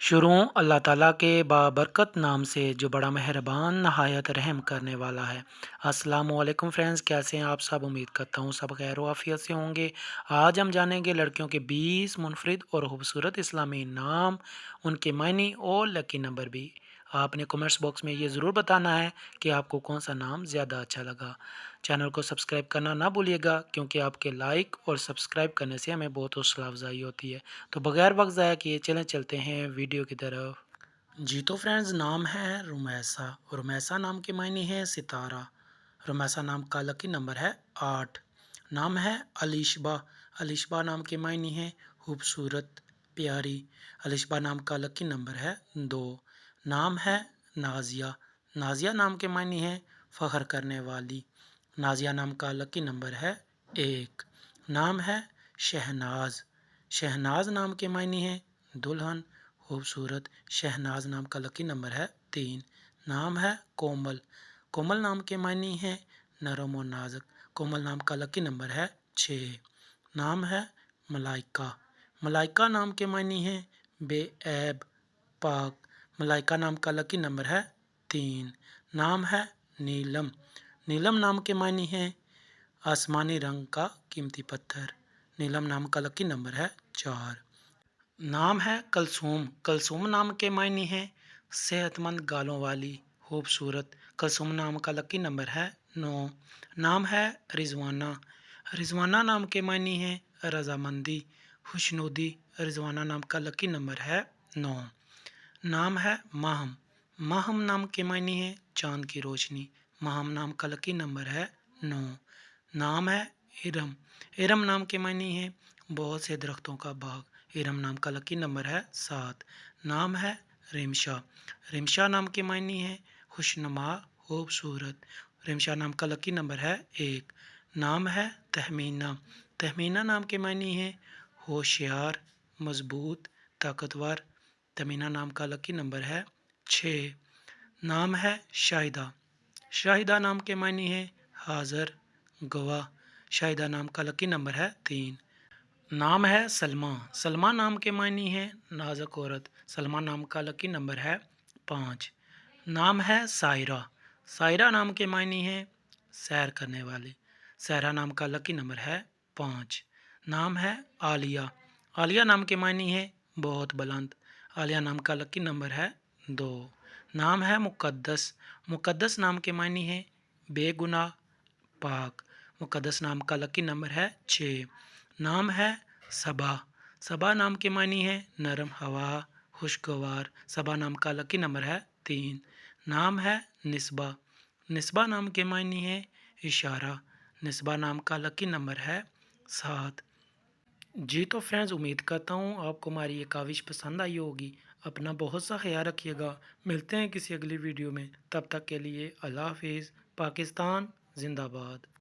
شروع اللہ تعالیٰ کے بابرکت نام سے جو بڑا مہربان نہایت رحم کرنے والا ہے۔ السلام علیکم فرینڈز، کیسے ہیں آپ سب؟ امید کرتا ہوں سب خیر و عافیت سے ہوں گے۔ آج ہم جانیں گے لڑکیوں کے 20 منفرد اور خوبصورت اسلامی نام، ان کے معنی اور لکی نمبر بھی۔ آپ نے کمنٹس باکس میں یہ ضرور بتانا ہے کہ آپ کو کون سا نام زیادہ اچھا لگا۔ چینل کو سبسکرائب کرنا نہ بھولیے گا، کیونکہ آپ کے لائک اور سبسکرائب کرنے سے ہمیں بہت حوصلہ افزائی ہوتی ہے۔ تو بغیر وقت ضائع کیے چلتے ہیں ویڈیو کی طرف۔ جی تو فرینڈز، نام ہے رمیسا۔ رمیسا نام کے معنی ہے ستارہ۔ رمیسا نام کا لکی نمبر ہے 8۔ نام ہے علیشبہ۔ علیشبہ نام کے معنی ہے خوبصورت، پیاری۔ علیشبہ نام کا لکی نمبر ہے 2۔ نام ہے نازیہ۔ نازیہ نام کے معنی ہے فخر کرنے والی۔ نازیہ نام کا لکی نمبر ہے 1۔ نام ہے شہناز۔ شہناز نام کے معنی ہے دلہن، خوبصورت۔ شہناز نام کا لکی نمبر ہے 3۔ نام ہے کومل۔ کومل نام کے معنی ہے نرم و نازک۔ کومل نام کا لکی نمبر ہے 6۔ نام ہے ملائکہ۔ ملائکہ نام کے معنی ہے بے عیب، پاک۔ ملائکہ نام کا لکی نمبر ہے 3۔ نام ہے نیلم۔ نیلم نام کے معنی ہے آسمانی رنگ کا قیمتی پتھر۔ نیلم نام کا لکی نمبر ہے 4۔ نام ہے کلثوم۔ کلثوم نام کے معنی ہے صحت مند گالوں والی، خوبصورت۔ کلثوم نام کا لکی نمبر ہے 9۔ نام ہے رضوانہ۔ رضوانہ نام کے معنی ہے رضامندی، خوشنودی۔ رضوانہ نام کا لکی نمبر ہے 9۔ نام ہے ماہم۔ ماہم نام کے معنی ہے چاند کی روشنی۔ ماہم نام کا لکی نمبر ہے 9۔ نام ہے ارم۔ ارم نام کے معنی ہے بہت سے درختوں کا باغ۔ ارم نام کا لکی نمبر ہے 7۔ نام ہے ریمشا۔ ریمشا نام کے معنی ہے خوشنما، خوبصورت۔ ریمشا نام کا لکی نمبر ہے 1۔ نام ہے تہمینہ۔ تہمینہ نام کے معنی ہے ہوشیار، مضبوط، طاقتور۔ تہمینہ نام کا لکی نمبر ہے 6۔ نام ہے شاہدہ۔ شاہدہ نام کے معنی ہے حاضر، گواہ۔ شاہدہ نام کا لکی نمبر ہے 3۔ نام ہے سلمیٰ۔ سلمیٰ نام کے معنی ہے نازک عورت۔ سلمیٰ نام کا لکی نمبر ہے 5۔ نام ہے سائرہ۔ سائرہ نام کے معنی ہے سیر کرنے والے۔ سائرہ نام کا لکی نمبر ہے 5۔ نام ہے عالیہ۔ عالیہ نام کے معنی ہے بہت بلند۔ عالیہ نام کا لکی نمبر ہے 2۔ نام ہے مقدس۔ مقدس نام کے معنی ہے بے گناہ، پاک۔ مقدس نام کا لکی نمبر ہے 6۔ نام ہے صبا۔ صبا نام کے معنی ہے نرم ہوا، خوشگوار۔ صبا نام کا لکی نمبر ہے 3۔ نام ہے نسبہ۔ نسبہ نام کے معنی ہے اشارہ۔ نسبہ نام کا لکی نمبر ہے 7۔ جی تو فرینڈز، امید کرتا ہوں آپ کو ہماری یہ کاوش پسند آئی ہوگی۔ اپنا بہت سا خیال رکھیے گا۔ ملتے ہیں کسی اگلی ویڈیو میں، تب تک کے لیے اللہ حافظ۔ پاکستان زندہ باد۔